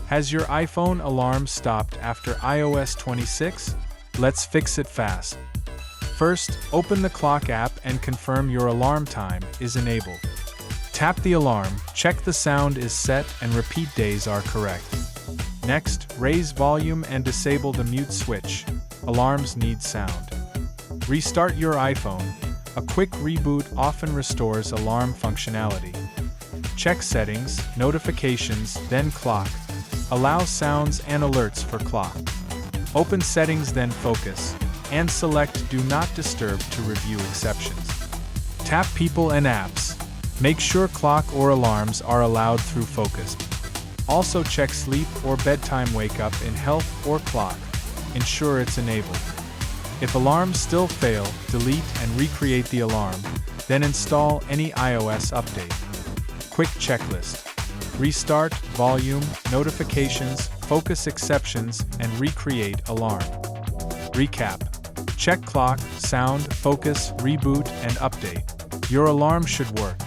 Has your iPhone alarm stopped after iOS 26? Let's fix it fast. First, open the clock app and confirm your alarm time is enabled. Tap the alarm, check the sound is set and repeat days are correct. Next, raise volume and disable the mute switch. Alarms need sound. Restart your iPhone. A quick reboot often restores alarm functionality. Check settings, notifications, then clock. Allow sounds and alerts for clock. Open settings, then focus, and select Do Not Disturb to review exceptions. Tap People and Apps. Make sure clock or alarms are allowed through focus. Also check sleep or bedtime wake up in health or clock. Ensure it's enabled. If alarms still fail, delete and recreate the alarm, then install any iOS update. Quick checklist. Restart, volume, notifications, focus exceptions, and recreate alarm. Recap. Check clock, sound, focus, reboot, and update. Your alarm should work.